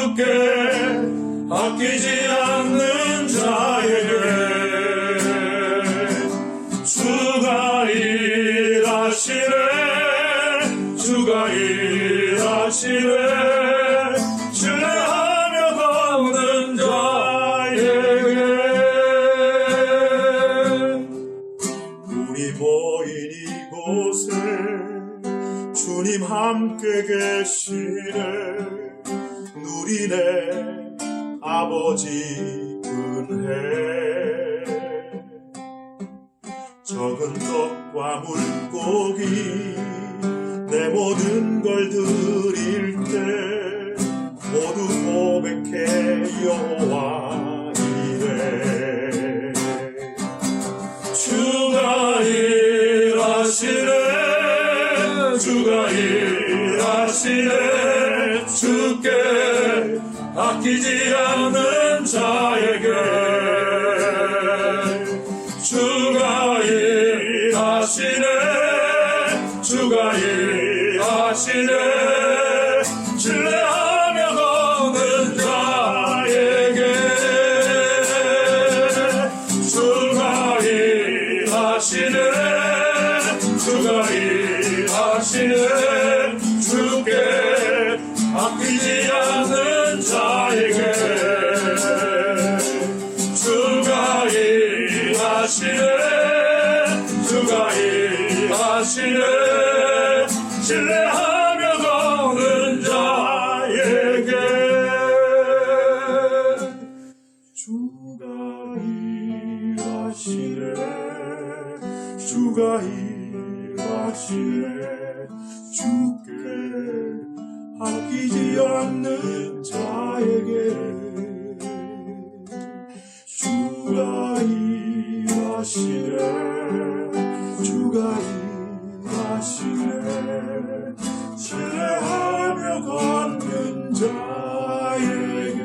주께 아끼지 않는 자에게 주가 일하시네 주가 일하시네 신뢰하며 걷는 자에게 우리 모인 이곳에 주님 함께 계시네 누리네 아버지 은혜 적은 떡과 물고기 내 모든 걸 드릴 때 모두 고백해 여호와 이래 주가 일하시네 주가 일하시네 주께 아끼지 않는 자에게 주가 일하시네 주가 일하시네 신뢰하며 걷는 자에게 주가 일하시네 주가 일하시네 주께 아끼지 않는 자에게 주가 일하시네 주가 일하시네 신뢰하며 걷는 자에게 주가 일하시네 주가 일하시네 주께 아끼지 않는 자에게 주가 일하시네 주가 일하시네 신뢰하며 걷는 자에게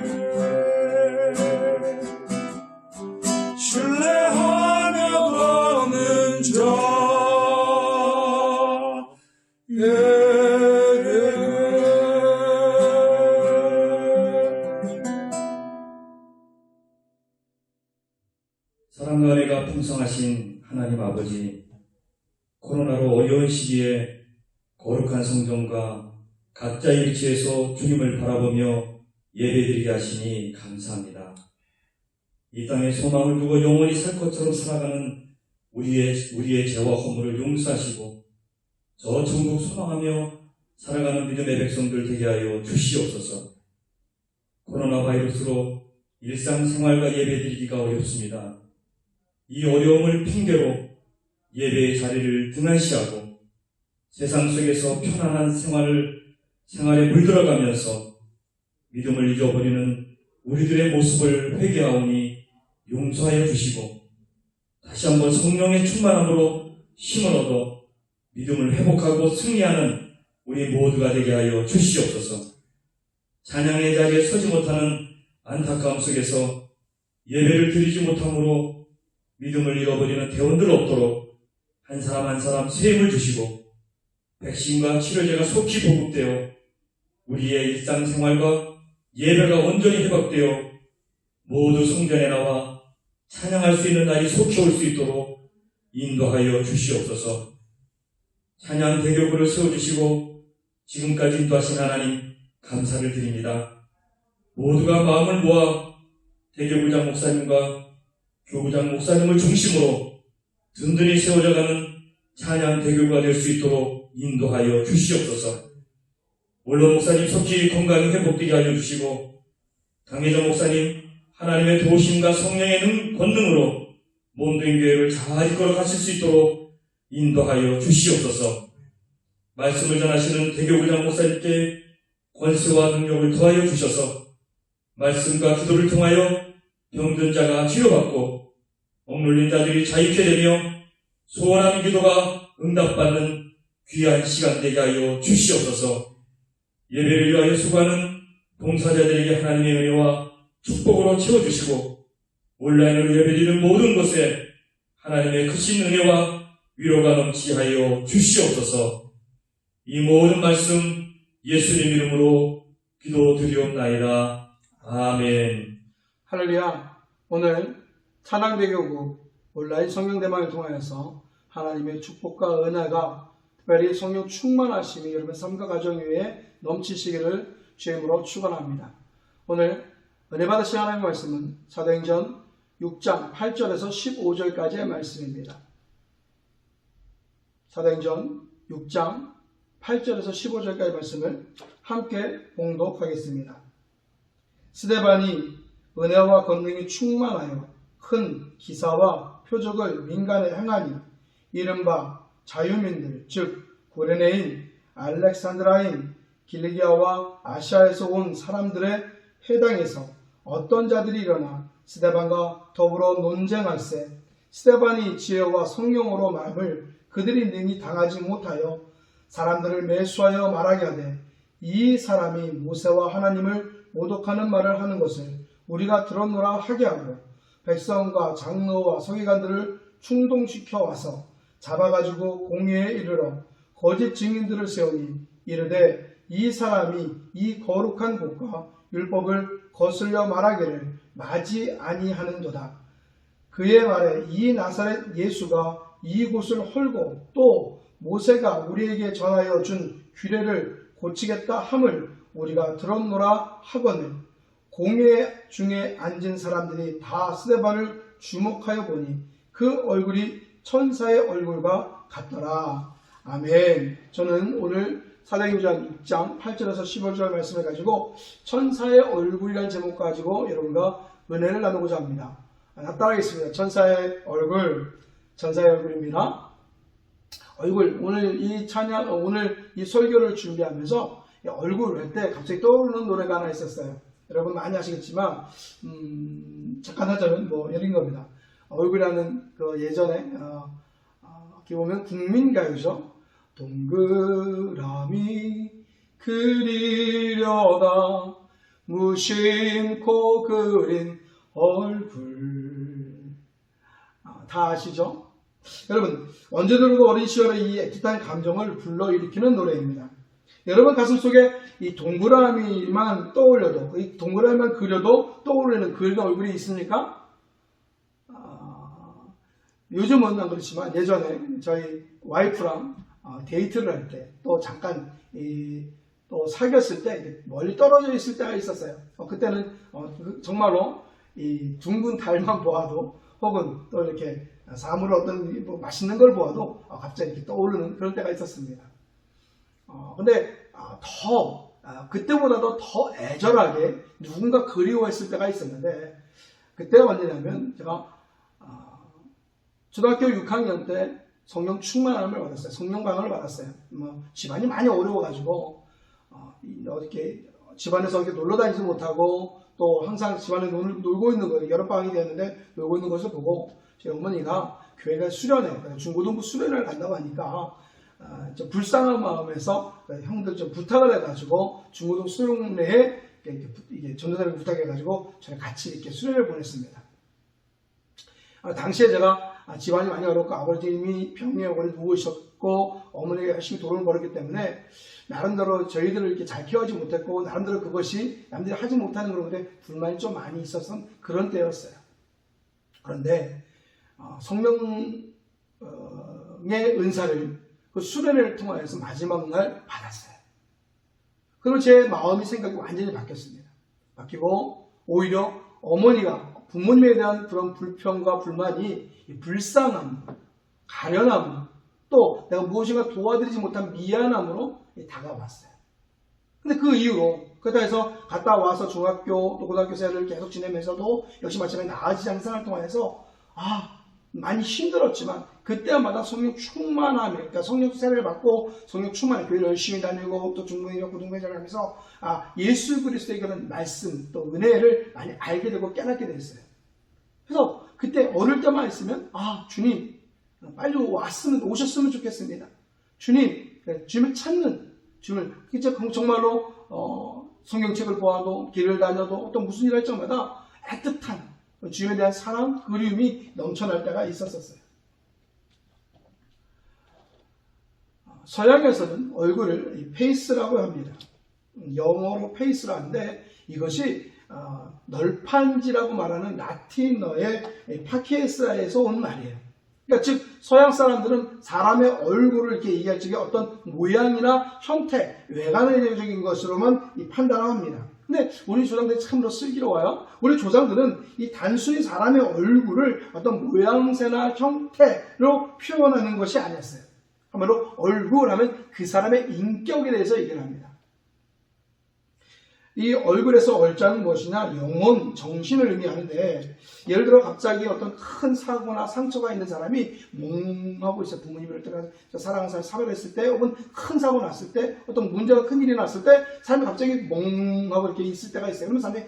신뢰하며 걷는 자에게 사랑과 은혜가 풍성하신 하나님 아버지, 코로나로 어려운 시기에 거룩한 성전과 각자의 위치에서 주님을 바라보며 예배드리게 하시니 감사합니다. 이 땅에 소망을 두고 영원히 살 것처럼 살아가는 우리의 죄와 허물을 용서하시고 저 천국 소망하며 살아가는 믿음의 백성들 되게 하여 주시옵소서. 코로나 바이러스로 일상생활과 예배드리기가 어렵습니다. 이 어려움을 핑계로 예배의 자리를 등한시하고 세상 속에서 편안한 생활에 물들어가면서 믿음을 잊어버리는 우리들의 모습을 회개하오니 용서하여 주시고 다시 한번 성령의 충만함으로 힘을 얻어 믿음을 회복하고 승리하는 우리 모두가 되게 하여 주시옵소서. 찬양의 자리에 서지 못하는 안타까움 속에서 예배를 드리지 못함으로 믿음을 잃어버리는 대원들 없도록 한 사람 한 사람 세임을 주시고 백신과 치료제가 속히 보급되어 우리의 일상생활과 예배가 온전히 회복되어 모두 성전에 나와 찬양할 수 있는 날이 속히 올 수 있도록 인도하여 주시옵소서. 찬양 대교구를 세워주시고 지금까지 인도하신 하나님 감사를 드립니다. 모두가 마음을 모아 대교구장 목사님과 교구장 목사님을 중심으로 든든히 세워져가는 찬양 대교가 될 수 있도록 인도하여 주시옵소서. 원로 목사님 속히 건강히 회복되게 하여 주시고 강혜정 목사님 하나님의 도우심과 성령의 권능으로 몸된 교회를 잘 이끌어 가실 수 있도록 인도하여 주시옵소서. 말씀을 전하시는 대교구장 목사님께 권세와 능력을 더하여 주셔서 말씀과 기도를 통하여 병든 자가 치료받고 억눌린 자들이 자유케 되며 소원하는 기도가 응답받는 귀한 시간 되게 하여 주시옵소서. 예배를 위하여 수고하는 봉사자들에게 하나님의 은혜와 축복으로 채워주시고 온라인으로 예배드리는 모든 곳에 하나님의 크신 은혜와 위로가 넘치게 하여 주시옵소서. 이 모든 말씀 예수님 이름으로 기도드리옵나이다. 아멘. 할렐루야. 오늘 찬양대교구 온라인 성경대망을 통하여서 하나님의 축복과 은혜가 특별히 성령 충만하심이 여러분 삶과 가정 위에 넘치시기를 주임으로 축원합니다. 오늘 은혜 받으신 하나님의 말씀은 사도행전 6장 8절에서 15절까지의 말씀입니다. 사도행전 6장 8절에서 15절까지의 말씀을 함께 봉독하겠습니다. 스데반이 은혜와 권능이 충만하여 큰 기사와 표적을 민간에 행하니 이른바 자유민들 즉 구레네인, 알렉산드라인, 길리기아와 아시아에서 온 사람들의 회당에서 어떤 자들이 일어나 스데반과 더불어 논쟁할세 스데반이 지혜와 성령으로 말함을 그들이 능히 당하지 못하여 사람들을 매수하여 말하게 하되 이 사람이 모세와 하나님을 모독하는 말을 하는 것을 우리가 들었노라 하게 하고 백성과 장로와 서기관들을 충동시켜 와서 잡아가지고 공회에 이르러 거짓 증인들을 세우니 이르되 이 사람이 이 거룩한 곳과 율법을 거슬려 말하기를 마지 아니하는도다. 그의 말에 이 나사렛 예수가 이곳을 헐고 또 모세가 우리에게 전하여 준 규례를 고치겠다 함을 우리가 들었노라 하거늘 공회 중에 앉은 사람들이 다 스데반을 주목하여 보니 그 얼굴이 천사의 얼굴과 같더라. 아멘. 저는 오늘 사도행전 6장 8절에서 15절 말씀을 가지고 천사의 얼굴이라는 제목 가지고 여러분과 은혜를 나누고자 합니다. 따라하겠습니다. 천사의 얼굴, 천사의 얼굴입니다. 얼굴, 오늘 이 찬양, 오늘 이 설교를 준비하면서 얼굴 할 때 갑자기 떠오르는 노래가 하나 있었어요. 여러분 많이 아시겠지만 잠깐 하자면 이런 겁니다. 얼굴이라는 그 예전에 어떻게 보면 국민가요죠. 동그라미 그리려다 무심코 그린 얼굴 다 아시죠? 여러분 언제 들어도 어린 시절의 이 애틋한 감정을 불러일으키는 노래입니다. 여러분 가슴속에 이 동그라미만 떠올려도 이 동그라미만 그려도 떠오르는 그런 얼굴이 있습니까? 요즘은 안 그렇지만 예전에 저희 와이프랑 데이트를 할 때 또 잠깐 또 사귀었을 때 멀리 떨어져 있을 때가 있었어요. 그때는 정말로 이 둥근 달만 보아도 혹은 또 이렇게 사물 어떤 맛있는 걸 보아도 갑자기 이렇게 떠오르는 그런 때가 있었습니다. 근데 그때보다도 더 애절하게 누군가 그리워했을 때가 있었는데 그때가 언제냐면 제가 초등학교 6학년 때 성령 충만함을 받았어요. 성령 강을 받았어요. 집안이 많이 어려워가지고 이렇게 집안에서 이렇게 놀러 다니지 못하고 또 항상 집안에 놀고 있는 거예요. 여름방학이 되었는데 놀고 있는 것을 보고 제 어머니가 교회가 수련회, 중고등부 수련회를 간다고 하니까 좀 불쌍한 마음에서 형들 좀 부탁을 해가지고 중고등 수련회에 이게 전도사님 부탁해가지고 저를 같이 이렇게 수련회를 보냈습니다. 당시에 제가 집안이 많이 어렵고 아버님이 병에 오래 누우셨고 어머니가 열심히 돈을 벌었기 때문에 나름대로 저희들을 이렇게 잘 키워하지 못했고 나름대로 그것이 남들이 하지 못하는 그런데 불만이 좀 많이 있었던 그런 때였어요. 그런데 성령의 은사를 그 수련회를 통하여서 마지막 날 받았어요. 그리고 제 마음이 생각이 완전히 바뀌었습니다. 바뀌고 오히려 어머니가 부모님에 대한 그런 불평과 불만이 불쌍함, 가련함, 또 내가 무엇인가 도와드리지 못한 미안함으로 다가왔어요. 근데 그 이후로 그렇다 해서 갔다 와서 중학교 또 고등학교 생활을 계속 지내면서도 역시 마찬가지 나아지지 않은 생활을 통해서 많이 힘들었지만 그때마다 성령 충만함에 그러니까 성령 세례를 받고 성령 충만함에 교회를 열심히 다니고 또 중고등학교 고등부회장을 하면서 예수 그리스도의 그런 말씀 또 은혜를 많이 알게 되고 깨닫게 됐어요. 그래서 그때 어릴 때만 있으면 주님 빨리 오셨으면 좋겠습니다. 주님을 찾는 주님을 진짜 정말로 성경책을 보아도 길을 다녀도 어떤 무슨 일을 할 때마다 애틋한 주님에 대한 사랑, 그리움이 넘쳐날 때가 있었어요. 서양에서는 얼굴을 페이스라고 합니다. 영어로 페이스를 하는데 이것이 널판지라고 말하는 라틴어의 파키에스라에서 온 말이에요. 그러니까 즉 서양 사람들은 사람의 얼굴을 이렇게 얘기할 적에 어떤 모양이나 형태, 외관적인 것으로만 판단합니다. 근데 우리 조상들이 참으로 슬기로워요. 우리 조상들은 이 단순히 사람의 얼굴을 어떤 모양새나 형태로 표현하는 것이 아니었어요. 한마디로 얼굴 하면 그 사람의 인격에 대해서 얘기를 합니다. 이 얼굴에서 얼자는 무엇이냐? 영혼, 정신을 의미하는데 예를 들어 갑자기 어떤 큰 사고나 상처가 있는 사람이 몽하고 있어요. 부모님을 사랑하는 사람이 사별했을 때 혹은 큰 사고 났을 때 어떤 문제가 큰 일이 났을 때 사람이 갑자기 몽하고 이렇게 있을 때가 있어요. 그러면 사람들이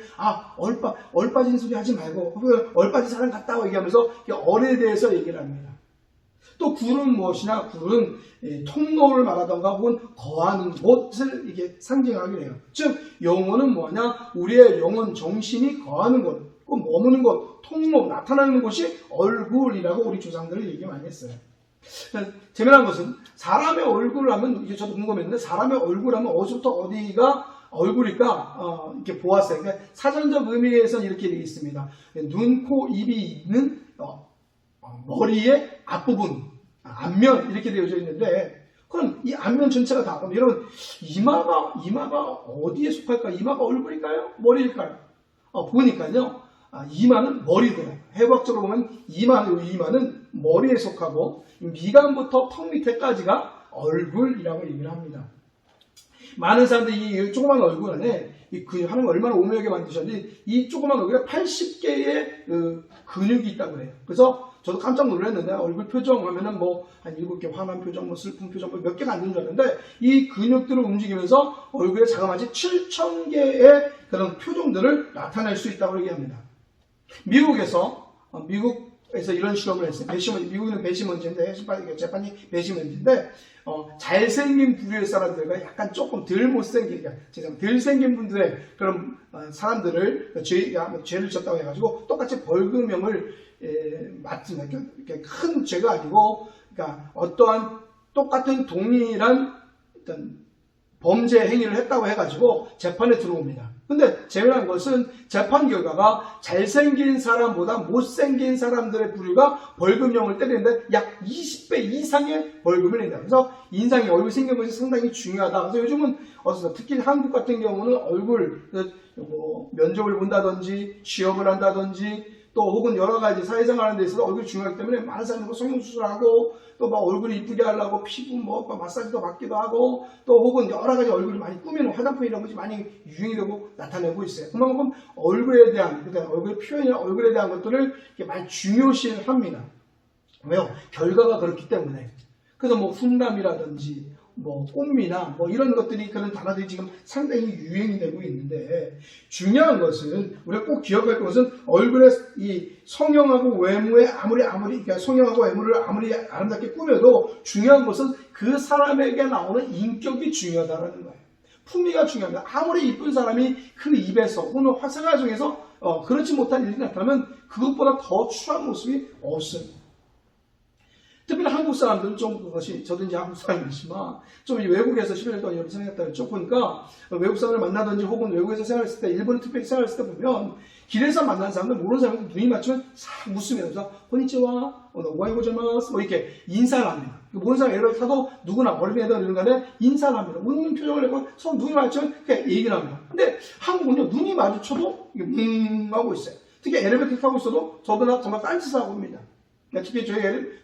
얼빠진 소리 하지 말고 얼빠진 사람 같다고 얘기하면서 얼에 대해서 얘기를 합니다. 또 굴은 무엇이냐? 굴은 통로를 말하던가 혹은 거하는 곳을 이게 상징하게 해요. 즉 영혼은 뭐냐? 우리의 영혼, 정신이 거하는 곳, 머무는 곳, 통로, 나타나는 곳이 얼굴이라고 우리 조상들은 얘기 많이 했어요. 재미난 것은 사람의 얼굴을 하면 이게 저도 궁금했는데 사람의 얼굴 하면 어디서부터 어디가 얼굴일까? 이렇게 보았어요. 그러니까 사전적 의미에서는 이렇게 되어 있습니다. 눈, 코, 입이 있는 머리의 앞부분, 앞면 이렇게 되어져 있는데 그럼 이 앞면 전체가 다 그럼 여러분 이마가 어디에 속할까? 이마가 얼굴일까요? 머리일까요? 보니까요 이마는 머리더라고요. 해부학적으로 보면 이마는 머리에 속하고 미간부터 턱 밑에까지가 얼굴이라고 얘기를 합니다. 많은 사람들이 이 조그만 얼굴 안에 하나님 얼마나 오묘하게 만드셨는지 이 조그만 얼굴에 80개의 근육이 있다고 해요. 그래서 저도 깜짝 놀랐는데 얼굴 표정 하면은 한 7개 화난 표정, 슬픈 표정 몇 개가 안 되는 줄 알았는데 이 근육들을 움직이면서 얼굴에 자그마치 7,000개의 그런 표정들을 나타낼 수 있다고 얘기합니다. 미국에서 이런 실험을 했어요. 미국은 배시먼지인데 재판이 배시먼지인데 잘생긴 부류의 사람들과 약간 조금 덜 못생긴, 덜 생긴 분들의 그런 사람들을 죄를 졌다고 해가지고 똑같이 벌금형을 맞습니다. 큰 죄가 아니고, 그러니까 어떠한 똑같은 동일한 어떤 범죄 행위를 했다고 해가지고 재판에 들어옵니다. 근데 재미난 것은 재판 결과가 잘생긴 사람보다 못생긴 사람들의 부류가 벌금형을 때리는데 약 20배 이상의 벌금을 낸다. 그래서 인상이 얼굴 생긴 것이 상당히 중요하다. 그래서 요즘은 특히 한국 같은 경우는 얼굴 면접을 본다든지 취업을 한다든지 또 혹은 여러 가지 사회생활 하는 데 있어서 얼굴이 중요하기 때문에 많은 사람들이 성형수술하고 또 얼굴을 이쁘게 하려고 피부 마사지도 받기도 하고 또 혹은 여러 가지 얼굴을 많이 꾸미는 화장품 이런 것이 많이 유행이 되고 나타내고 있어요. 그만큼 얼굴에 대한, 그러니까 얼굴의 표현이나 얼굴에 대한 것들을 이렇게 많이 중요시합니다. 왜요? 결과가 그렇기 때문에. 그래서 훈남이라든지 꽃미나 이런 것들이 그런 단어들이 지금 상당히 유행이 되고 있는데 중요한 것은 우리가 꼭 기억할 것은 얼굴의 이 성형하고 외모에 그러니까 성형하고 외모를 아무리 아름답게 꾸며도 중요한 것은 그 사람에게 나오는 인격이 중요하다는 거예요. 품위가 중요합니다. 아무리 이쁜 사람이 그 입에서 혹은 생활 중에서 그렇지 못한 일이 나타나면 그것보다 더 추한 모습이 없습니다. 특별히 한국 사람들은 좀 그것이, 저도 이제 한국 사람이지만, 좀 외국에서 11년 동안 여기 생활했다 쭉 보니까, 외국 사람을 만나든지 혹은 외국에서 생활했을 때, 일본에 특별히 생활했을 때 보면, 길에서 만난 사람들, 모르는 사람들 눈이 맞추면 싹 웃으면서, konnichiwa, 오하요 고자이마스, 이렇게 인사를 합니다. 모르는 사람 예를 타도 누구나 어린애들 이런 간에 인사를 합니다. 웃는 표정을 내고 서로 눈이 마주치면 그냥 얘기를 합니다. 근데 한국은요, 눈이 마주쳐도 하고 있어요. 특히 엘리베이터 타고 있어도 저보다 정말 딴짓을 하고 있습니다. 특히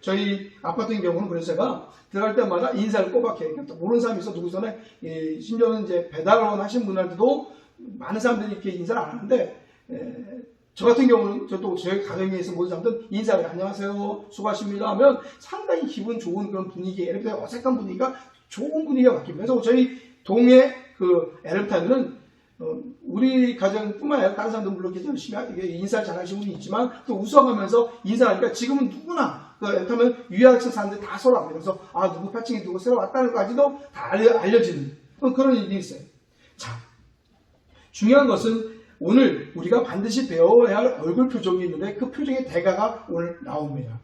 저희 아파트인 경우는 그래서 제가 들어갈 때마다 인사를 꼬박해. 그러니까 모르는 사람이 있어, 누구 전에, 심지어는 이제 배달원 하신 분한테도 많은 사람들이 이렇게 인사를 안 하는데, 저 같은 경우는 저희 가정에 있는 모든 사람들 인사를 안녕하세요, 수고하십니다 하면 상당히 기분 좋은 그런 분위기, 엘리베이터 어색한 분위기가 좋은 분위기가 바뀝니다. 그래서 저희 동의 엘리베이터는 우리 가정뿐만 아니라 다른 사람도 물론 열심히 인사를 잘하시는 분이 있지만 또 웃어가면서 인사하니까 지금은 누구나 타면 유학생 사람들 다 서로 압니다. 그래서 누구 8층에 누구 새로 왔다는 것까지도 다 알려지는 그런 일이 있어요. 자, 중요한 것은 오늘 우리가 반드시 배워야 할 얼굴 표정이 있는데 그 표정의 대가가 오늘 나옵니다.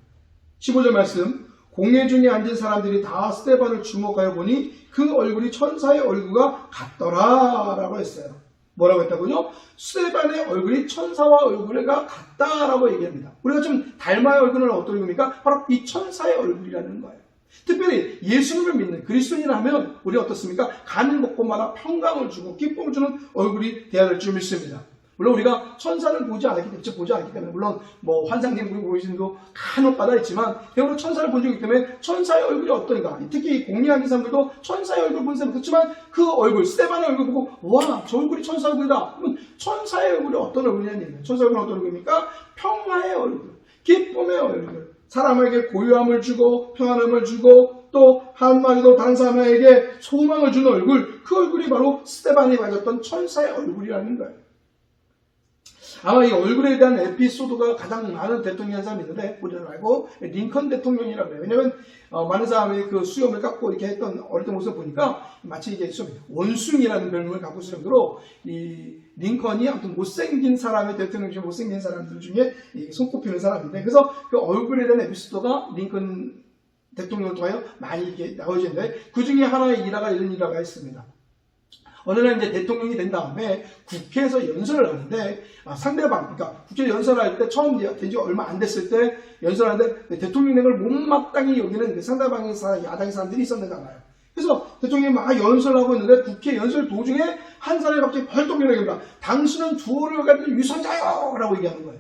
15절 말씀, 공회 중에 앉은 사람들이 다 스데반을 주목하여 보니 그 얼굴이 천사의 얼굴과 같더라라고 했어요. 뭐라고 했다고요? 스데반의 얼굴이 천사와 얼굴과 같다라고 얘기합니다. 우리가 좀 닮아야 얼굴은 어떤 얼굴입니까? 바로 이 천사의 얼굴이라는 거예요. 특별히 예수님을 믿는 그리스도인이라 하면 우리 어떻습니까? 가는 곳곳마다 평강을 주고 기쁨을 주는 얼굴이 되어야 될 줄 믿습니다. 물론 우리가 천사를 보지 않았기 때문에, 직접 보지 않았기 때문에, 물론 뭐 환상적인 얼굴 보이시는도 간혹가다 있지만 대부분 천사를 본 적이 있기 때문에 천사의 얼굴이 어떠니까, 특히 공리하는 사람들도 천사의 얼굴 본 사람 그렇지만 그 얼굴, 스데반의 얼굴 보고 와, 저 얼굴이 천사 얼굴이다. 그러면 천사의 얼굴이 어떤 얼굴이냐는 얘기예요. 천사의 얼굴은 어떤 얼굴입니까? 평화의 얼굴, 기쁨의 얼굴, 사람에게 고요함을 주고 평안함을 주고 또 한마디로 다른 사람에게 소망을 주는 얼굴, 그 얼굴이 바로 스데반이 가졌던 천사의 얼굴이라는 거예요. 아마 이 얼굴에 대한 에피소드가 가장 많은 대통령이 한 사람이 있는데, 우리는 알고 링컨 대통령이라고 해요. 왜냐면 많은 사람이 그 수염을 깎고 이렇게 했던 어릴 때 모습을 보니까 마치 이게 좀 원숭이라는 별명을 갖고 있을 정도로 이 링컨이 아무튼 못생긴 사람의 대통령 중에 못생긴 사람들 중에 손꼽히는 사람인데, 그래서 그 얼굴에 대한 에피소드가 링컨 대통령을 통하여 많이 이렇게 나오시는데, 그 중에 하나의 이런 일화가 있습니다. 어느 날 이제 대통령이 된 다음에 국회에서 연설을 하는데, 상대방, 그러니까 국회 연설할 때 처음 된 지 얼마 안 됐을 때 연설하는데 대통령 된 걸 못마땅히 여기는 그 상대방의 야당의 사람들이 있었는잖아요. 그래서 대통령이 막 연설하고 있는데 국회 연설 도중에 한 사람이 갑자기 벌떡 일어납니다. 당신은 두어를 가진 유선자요! 라고 얘기하는 거예요.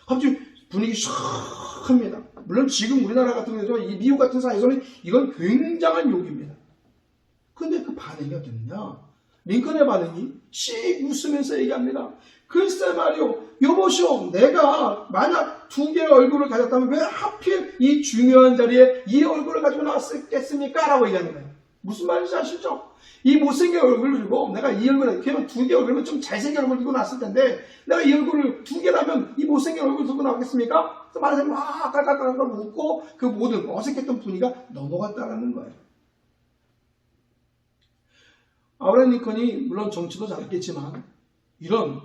갑자기 분위기 샥 합니다. 물론 지금 우리나라 같은 경우도 이 미국 같은 사회에서는 이건 굉장한 욕입니다. 근데 그 반응이 어땠느냐? 링컨의 반응이 씩 웃으면서 얘기합니다. 글쎄 말이오, 여보시오, 내가 만약 두 개의 얼굴을 가졌다면 왜 하필 이 중요한 자리에 이 얼굴을 가지고 나왔겠습니까? 라고 얘기하는 거예요. 무슨 말인지 아시죠? 이 못생긴 얼굴을 들고 내가 이 얼굴을, 그냥 두 개의 얼굴이면 좀 잘생긴 얼굴을 들고 나왔을 텐데 내가 이 얼굴을 두 개라면 이 못생긴 얼굴을 들고 나왔겠습니까? 그래서 말하자면 막 깔깔깔깔 웃고 그 모든 어색했던 분위기가 넘어갔다라는 거예요. 아브라함 링컨이 물론 정치도 잘했겠지만 이런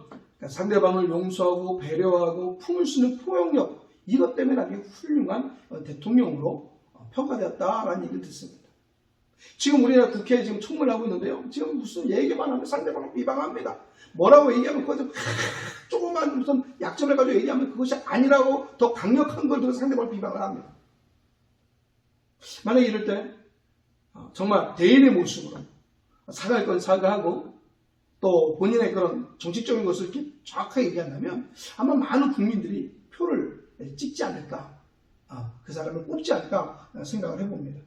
상대방을 용서하고 배려하고 품을 수 있는 포용력, 이것 때문에 나중에 훌륭한 대통령으로 평가되었다라는 얘기를 듣습니다. 지금 우리나라 국회에 지금 청문을 하고 있는데요. 지금 무슨 얘기만 하면 상대방을 비방합니다. 뭐라고 얘기하면 그것을 조그만 무슨 약점을 가지고 얘기하면 그것이 아니라고 더 강력한 걸 들어서 상대방을 비방을 합니다. 만약에 이럴 때 정말 대인의 모습으로 사과할 건 사과하고 또 본인의 그런 정치적인 것을 이렇게 정확하게 얘기한다면 아마 많은 국민들이 표를 찍지 않을까, 그 사람을 뽑지 않을까 생각을 해봅니다.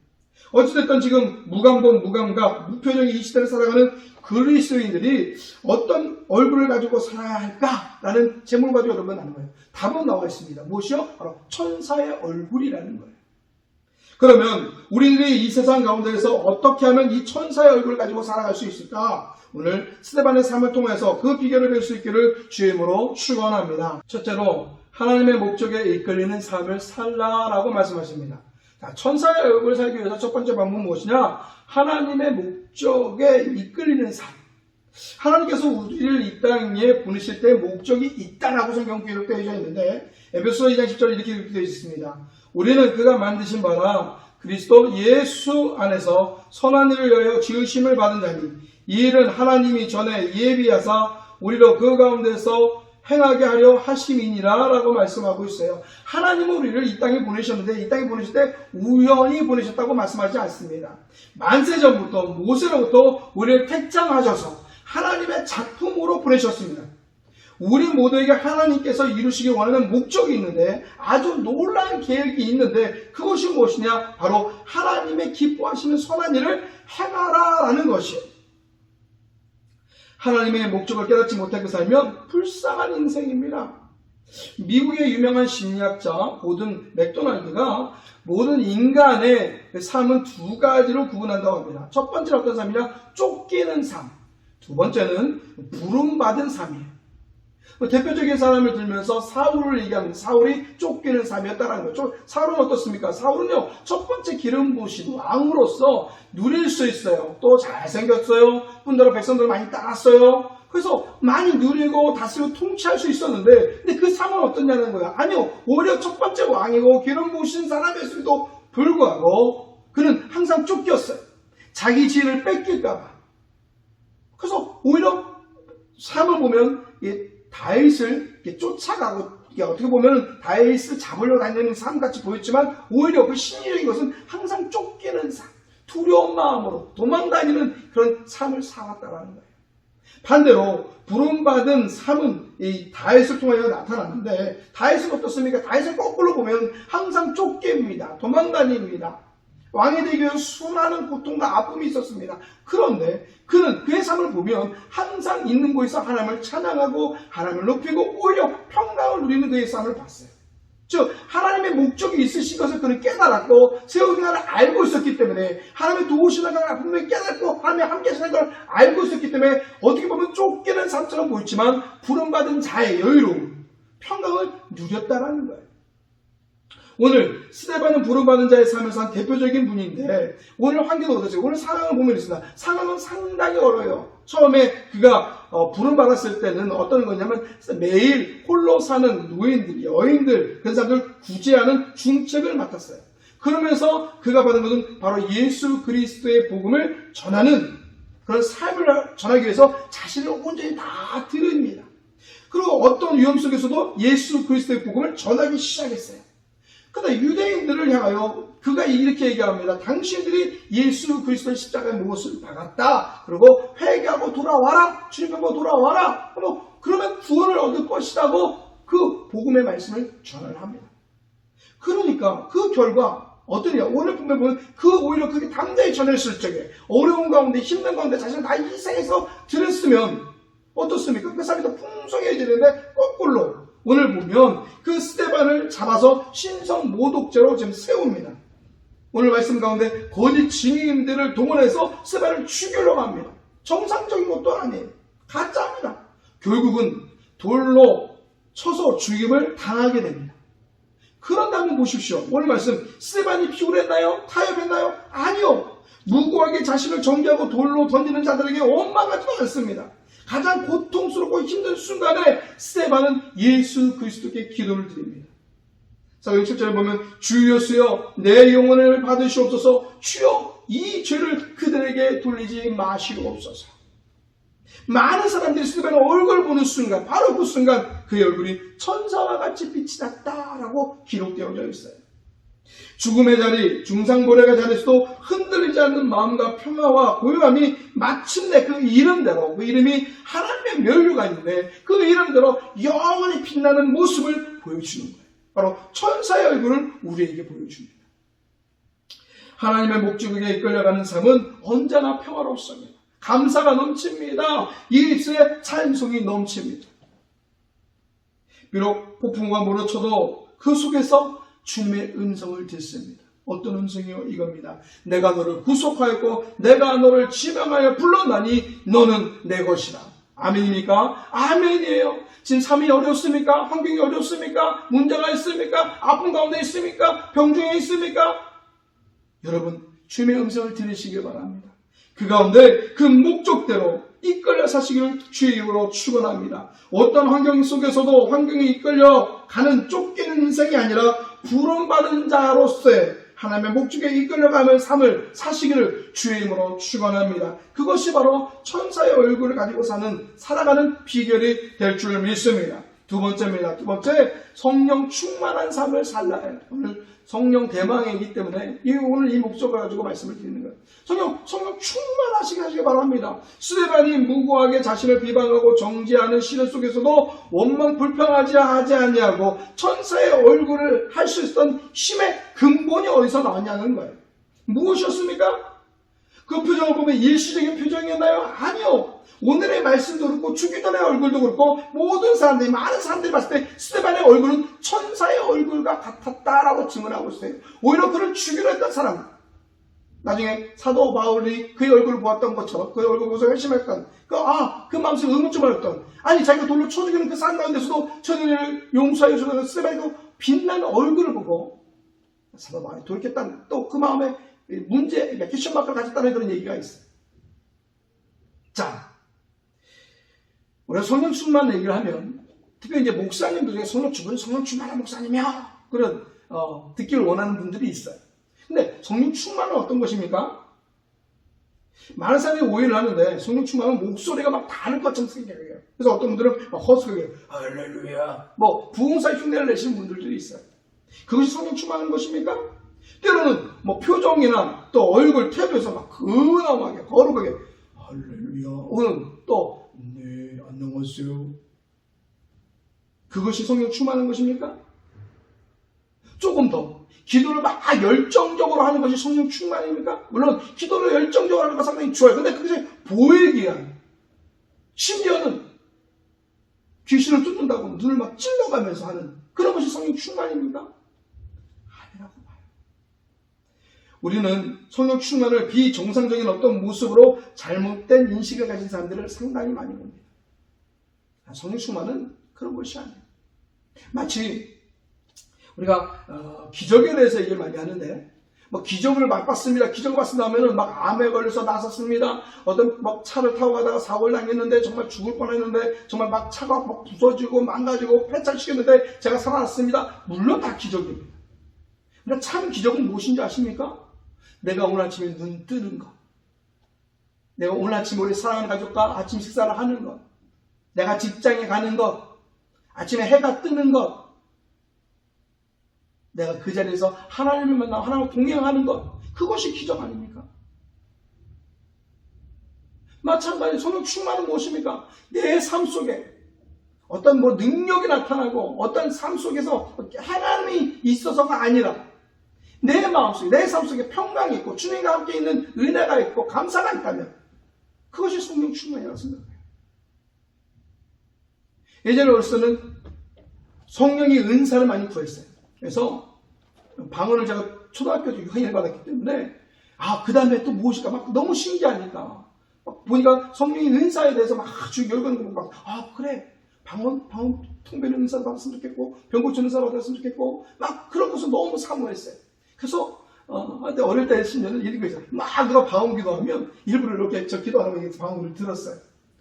어찌됐든 지금 무감동, 무감각, 무표정의 이 시대를 살아가는 그리스도인들이 어떤 얼굴을 가지고 살아야 할까라는 제목을 가지고 여러분 하는 거예요. 답은 나와 있습니다. 무엇이요? 바로 천사의 얼굴이라는 거예요. 그러면 우리들이 이 세상 가운데에서 어떻게 하면 이 천사의 얼굴을 가지고 살아갈 수 있을까? 오늘 스데반의 삶을 통해서 그 비결을 뵐 수 있기를 주의 이름으로 축원합니다. 첫째로 하나님의 목적에 이끌리는 삶을 살라라고 말씀하십니다. 자, 천사의 얼굴을 살기 위해서 첫 번째 방법은 무엇이냐? 하나님의 목적에 이끌리는 삶. 하나님께서 우리를 이 땅에 보내실 때 목적이 있다라고 성경 기록되어 있는데 에베소서 2장 10절 이렇게 기록되어 있습니다. 우리는 그가 만드신 바라 그리스도 예수 안에서 선한 일을 위하여 지으심을 받은 자니 이 일은 하나님이 전에 예비하사 우리로 그 가운데서 행하게 하려 하심이니라 라고 말씀하고 있어요. 하나님은 우리를 이 땅에 보내셨는데 이 땅에 보내실 때 우연히 보내셨다고 말씀하지 않습니다. 만세전부터 모세로부터 우리를 택장하셔서 하나님의 작품으로 보내셨습니다. 우리 모두에게 하나님께서 이루시기 원하는 목적이 있는데 아주 놀라운 계획이 있는데 그것이 무엇이냐? 바로 하나님의 기뻐하시는 선한 일을 행하라라는 것이에요. 하나님의 목적을 깨닫지 못하고 살면 불쌍한 인생입니다. 미국의 유명한 심리학자 고든 맥도날드가 모든 인간의 삶은 두 가지로 구분한다고 합니다. 첫 번째는 어떤 삶이냐? 쫓기는 삶. 두 번째는 부름받은 삶이에요. 대표적인 사람을 들면서 사울을 얘기합니다. 사울이 쫓기는 삶이었다는 거죠. 사울은 어떻습니까? 사울은요, 첫 번째 기름 부으신 왕으로서 누릴 수 있어요. 또 잘생겼어요. 뿐더러 백성들 많이 따랐어요. 그래서 많이 누리고 다스리고 통치할 수 있었는데, 근데 그 삶은 어떠냐는 거야. 아니요, 오히려 첫 번째 왕이고 기름 부으신 사람이었음에도 불구하고 그는 항상 쫓겼어요. 자기 지혜를 뺏길까봐. 그래서 오히려 삶을 보면 다윗을 쫓아가고 어떻게 보면 다윗을 잡으려고 다니는 삶같이 보였지만 오히려 그 심리적인 것은 항상 쫓기는 삶, 두려운 마음으로 도망다니는 그런 삶을 살았다는 거예요. 반대로 부름받은 삶은 이 다윗을 통하여 나타났는데 다윗은 어떻습니까? 다윗을 거꾸로 보면 항상 쫓깁니다. 도망다닙니다. 왕이 되기 위해 수많은 고통과 아픔이 있었습니다. 그런데 그는 그의 삶을 보면 항상 있는 곳에서 하나님을 찬양하고 하나님을 높이고 오히려 평강을 누리는 그의 삶을 봤어요. 즉 하나님의 목적이 있으신 것을 그는 깨달았고 세우신 하나님을 알고 있었기 때문에 하나님의 도우시는 것을 분명히 깨닫고 하나님의 함께 하시는 걸 알고 있었기 때문에 어떻게 보면 쫓기는 삶처럼 보였지만 부름받은 자의 여유로움, 평강을 누렸다라는 거예요. 오늘 스데반은 부름받은 자의 삶을 산 대표적인 분인데 오늘 환경은 어떠세요? 오늘 상황을 보면 있습니다. 상황은 상당히 어려워요. 처음에 그가 부름받았을 때는 어떤 거냐면 매일 홀로 사는 노인들, 여인들, 그런 사람들 구제하는 중책을 맡았어요. 그러면서 그가 받은 것은 바로 예수 그리스도의 복음을 전하는 그런 삶을 전하기 위해서 자신을 온전히 다 드립니다. 그리고 어떤 위험 속에서도 예수 그리스도의 복음을 전하기 시작했어요. 그런데 유대인들을 향하여 그가 이렇게 얘기합니다. 당신들이 예수 그리스도의 십자가에 못을 박았다. 그리고 회개하고 돌아와라. 주님 보고 돌아와라. 그러면 구원을 얻을 것이라고 그 복음의 말씀을 전을 합니다. 그러니까 그 결과 어떠냐? 오늘 보면 오히려 그게 담대히 전했을 적에 어려운 가운데 힘든 가운데 자신을 다 희생해서 들었으면 어떻습니까? 그 삶이 더 풍성해지는데 거꾸로 오늘 보면 그 스데반을 잡아서 신성 모독죄로 지금 세웁니다. 오늘 말씀 가운데 거짓 증인들을 동원해서 스데반을 죽이려고 합니다. 정상적인 것도 아니에요. 가짜입니다. 결국은 돌로 쳐서 죽임을 당하게 됩니다. 그런다면 보십시오. 오늘 말씀 스데반이 피고를 했나요? 타협했나요? 아니요. 무고하게 자신을 정죄하고 돌로 던지는 자들에게 원망하지도 않습니다. 가장 고통스럽고 힘든 순간에 스데반은 예수 그리스도께 기도를 드립니다. 자, 7절에 보면 주 예수여 내 영혼을 받으시옵소서. 주여 이 죄를 그들에게 돌리지 마시옵소서. 많은 사람들이 스데반의 얼굴을 보는 순간 바로 그 순간 그의 얼굴이 천사와 같이 빛이 났다라고 기록되어져 있어요. 죽음의 자리, 중상보레가 자리에서도 흔들리지 않는 마음과 평화와 고요함이 마침내 그 이름대로, 그 이름이 하나님의 면류가 있는데 그 이름대로 영원히 빛나는 모습을 보여주는 거예요. 바로 천사의 얼굴을 우리에게 보여줍니다. 하나님의 목적에 이끌려가는 삶은 언제나 평화롭습니다. 감사가 넘칩니다. 입술에 찬송이 넘칩니다. 비록 폭풍과 몰아쳐도 그 속에서 주님의 음성을 듣습니다. 어떤 음성이요? 이겁니다. 내가 너를 구속하였고 내가 너를 지명하여 불렀나니 너는 내 것이다. 아멘입니까? 아멘이에요. 지금 삶이 어렵습니까? 환경이 어렵습니까? 문제가 있습니까? 아픈 가운데 있습니까? 병 중에 있습니까? 여러분 주님의 음성을 들으시기 바랍니다. 그 가운데 그 목적대로 이끌려 사시기를 주의 이름으로 축원합니다. 어떤 환경 속에서도 환경에 이끌려 가는 쫓기는 인생이 아니라 부름받은 자로서의 하나님의 목적에 이끌려가는 삶을 사시기를 주의 이름으로 축원합니다. 그것이 바로 천사의 얼굴을 가지고 살아가는 비결이 될 줄 믿습니다. 두 번째입니다. 두 번째, 성령 충만한 삶을 살아야 해요. 오늘 성령 대망이기 때문에 오늘 이 목적을 가지고 말씀을 드리는 거예요. 성령 충만하시게 하시기 바랍니다. 스데반이 무고하게 자신을 비방하고 정죄하는 시련 속에서도 원망 불평하지 아니하고 천사의 얼굴을 할 수 있었던 힘의 근본이 어디서 나왔냐는 거예요. 무엇이었습니까? 그 표정을 보면 일시적인 표정이었나요? 아니요. 오늘의 말씀도 그렇고 죽기 전의 얼굴도 그렇고 모든 사람들이 많은 사람들이 봤을 때 스데반의 얼굴은 천사의 얼굴과 같았다라고 증언하고 있어요. 오히려 그를 죽이려 했던 사람, 나중에 사도 바울이 그의 얼굴을 보았던 것처럼 그의 얼굴 보고서 회심했던 그 마음속에 의문점을 했던 아니 자기가 돌로 쳐 죽이는 그 산 가운데서도 저들을 용서해 주는 스데반의 그 빛나는 얼굴을 보고 사도 바울이 돌이켰다는 또 그 마음에 문제, 퀘션 마크를 가졌다는 그런 얘기가 있어요. 자, 우리가 성령 충만 얘기를 하면 특히 이제 목사님들 중에 성령 충만한 목사님이야 그런 듣기를 원하는 분들이 있어요. 근데 성령 충만은 어떤 것입니까? 많은 사람들이 오해를 하는데 성령 충만은 목소리가 막 다를 것처럼 생겨요. 그래서 어떤 분들은 막 허스하게 할렐루야 뭐 부흥사 흉내를 내시는 분들도 있어요. 그것이 성령 충만한 것입니까? 때로는 뭐 표정이나 또 얼굴 태도에서 막 근엄하게 거룩하게 할렐루야 오늘 또 네 안녕하세요. 그것이 성령 충만한 것입니까? 조금 더 기도를 막 열정적으로 하는 것이 성령 충만입니까? 물론 기도를 열정적으로 하는 건 상당히 좋아요. 근데 그것이 보이기 위한 심지어는 귀신을 쫓는다고 눈을 막 찔러가면서 하는 그런 것이 성령 충만입니까? 아니라고 봐요. 우리는 성령 충만을 비정상적인 어떤 모습으로 잘못된 인식을 가진 사람들을 상당히 많이 봅니다. 성령 충만은 그런 것이 아니에요. 마치 우리가 기적에 대해서 얘기를 많이 하는데 뭐 기적을 맛봤습니다. 기적을 봤습니다 하면은 막 암에 걸려서 나섰습니다. 어떤 막 차를 타고 가다가 사고를 당했는데 정말 죽을 뻔했는데 정말 막 차가 막 부서지고 망가지고 폐차시켰는데 제가 살아났습니다. 물론 다 기적입니다. 근데 참 기적은 무엇인지 아십니까? 내가 오늘 아침에 눈 뜨는 것, 내가 오늘 아침에 우리 사랑하는 가족과 아침 식사를 하는 것, 내가 직장에 가는 것, 아침에 해가 뜨는 것, 내가 그 자리에서 하나님을 만나고 하나님을 동행하는 것, 그것이 기적 아닙니까? 마찬가지 성령 충만은 무엇입니까? 내 삶 속에 어떤 뭐 능력이 나타나고 어떤 삶 속에서 하나님이 있어서가 아니라 내 마음속에 내 삶 속에 평강이 있고 주님과 함께 있는 은혜가 있고 감사가 있다면 그것이 성령 충만이라고 생각해요. 예전에 어렸을 때는 성령의 은사를 많이 구했어요. 그래서 방언을 제가 초등학교 때 6학년을 받았기 때문에 그 다음에 또 무엇일까 막 너무 신기하니까 막 보니까 성령의 은사에 대해서 막 아주 열광을 보고 막 그래 방언 통배는 은사 받았으면 좋겠고 병 고치는 은사 받았으면 좋겠고 막 그런 것을 너무 사모했어요. 그래서 어릴 때 10년을 이런 거 있어요. 막 누가 방언 기도하면 일부러 이렇게 저 기도하는 방언을 들었어요.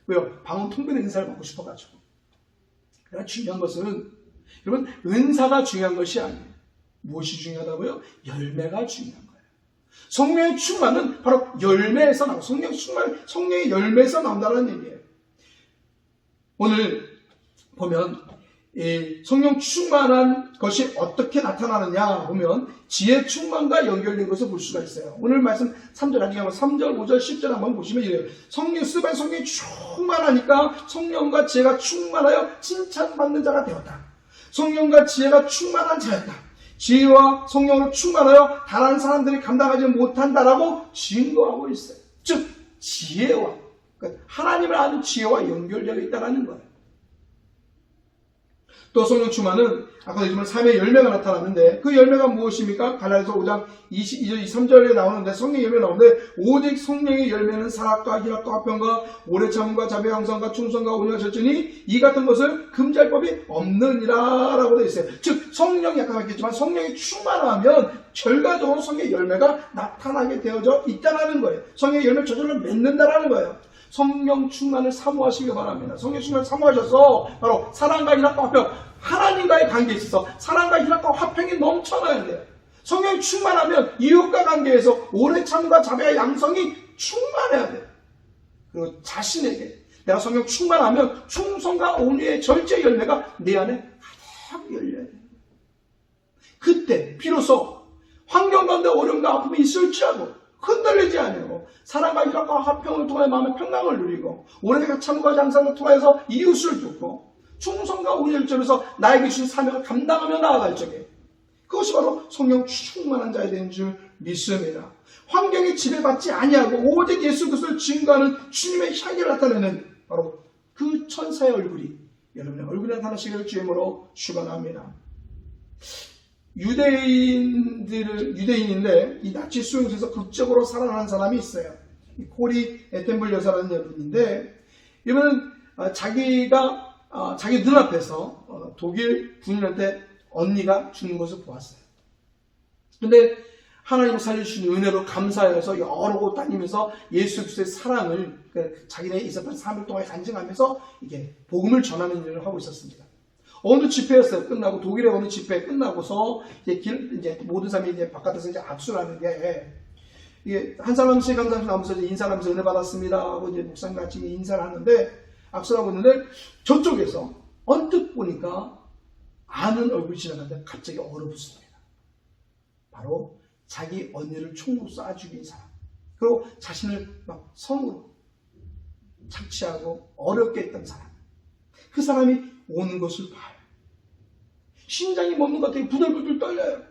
왜요? 방언 통배는 은사를 받고 싶어가지고. 그러나 중요한 것은 여러분 은사가 중요한 것이 아니에요. 무엇이 중요하다고요? 열매가 중요한 거예요. 성령의 충만은 바로 열매에서 나오고 성령의 열매에서 나온다는 얘기예요. 오늘 보면 이 성령 충만한 것이 어떻게 나타나느냐 보면 지혜 충만과 연결된 것을 볼 수가 있어요. 오늘 말씀 3절 나중에 한번 3절, 5절, 10절 한번 보시면 이래요. 성령이 충만하니까 성령과 지혜가 충만하여 칭찬받는 자가 되었다. 성령과 지혜가 충만한 자였다. 지혜와 성령으로 충만하여 다른 사람들이 감당하지 못한다라고 증거하고 있어요. 즉 지혜와 그러니까 하나님을 아는 지혜와 연결되어 있다는 거예요. 또 성령 충만은 아까도 얘기했지만 삶의 열매가 나타나는데 그 열매가 무엇입니까? 갈라디아서 5장 22절 23절에 나오는데 성령의 열매 나오는데 오직 성령의 열매는 사랑과 희락과 화평과 오래 참음과 자비 양성과 충성과 온유와 절제니 이 같은 것을 금지할 법이 없느니라 라고 되어 있어요. 즉 성령이 아까 말했지만 성령이 충만하면 결과적으로 성령의 열매가 나타나게 되어져 있다는 거예요. 성령의 열매 저절로 맺는다라는 거예요. 성령 충만을 사모하시기 바랍니다. 성령 충만을 사모하셔서 바로 사랑과 희락과 화평, 하나님과의 관계에 있어서 사랑과 희락과 화평이 넘쳐나야 돼요. 성령이 충만하면 이웃과 관계에서 오래 참과 자비와 양성이 충만해야 돼요. 그리고 자신에게 내가 성령 충만하면 충성과 온유의 절제 열매가 내 안에 가득 열려야 돼요. 그때 비로소 환경 가운데 어려움과 아픔이 있을지라도 흔들리지 않고 사랑과 희락과 화평을 통해 마음의 평강을 누리고 오래 참과 장사를 통해서 이웃을 돕고 충성과 온유를 점에서 나에게 주신 사명을 감당하며 나아갈 적에 그것이 바로 성령 충만한 자에 되는 줄 믿습니다. 환경에 지배받지 아니하고 오직 예수 그리스도를 증거하는 주님의 향기를 나타내는 바로 그 천사의 얼굴이 여러분의 얼굴에 나타나시기를 주임으로 축원합니다. 유대인인데 이 나치 수용소에서 극적으로 살아난 사람이 있어요. 코리 에텐블 여사라는 여분인데 이분은 자기 눈앞에서 독일 군인한테 언니가 죽는 것을 보았어요. 근데 하나님을 살려주신 은혜로 감사해서 여러 곳 다니면서 예수 그리스도의 사랑을 자기네 있었던 삶을 통해 간증하면서 이게 복음을 전하는 일을 하고 있었습니다. 어느 집회였어요. 끝나고 독일의 어느 집회 끝나고서 이제 모든 사람이 이제 바깥에서 이제 악수를 하는데 이게 한 사람씩 하면서 이제 인사하면서 은혜 받았습니다 하고 이제 목사님 같이 인사를 하는데 악수를 하고 있는데 저쪽에서 언뜻 보니까 아는 얼굴이 지나가는데 갑자기 얼어붙습니다. 바로 자기 언니를 총으로 쏴 죽인 사람. 그리고 자신을 막 성으로 착취하고 어렵게 했던 사람. 그 사람이 오는 것을 봐요. 심장이 멎는 것 같아요. 부들부들 떨려요.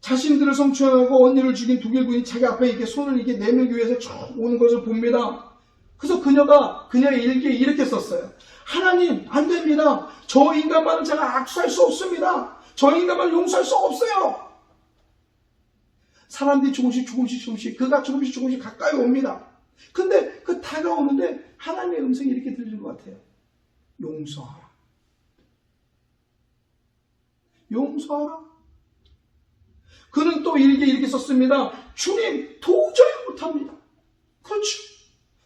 자신들을 성추행하고 언니를 죽인 독일군이 자기 앞에 이렇게 손을 이렇게 내밀기 위해서 쭉 오는 것을 봅니다. 그래서 그녀의 일기에 이렇게 썼어요. 하나님, 안 됩니다. 저 인간만은 제가 악수할 수 없습니다. 저 인간만은 용서할 수 없어요. 사람들이 조금씩 그가 조금씩 가까이 옵니다. 근데 그 다가오는데 하나님의 음성이 이렇게 들리는 것 같아요. 용서하라. 용서하라. 그는 또 일기에 이렇게 썼습니다. 주님, 도저히 못합니다. 그렇죠.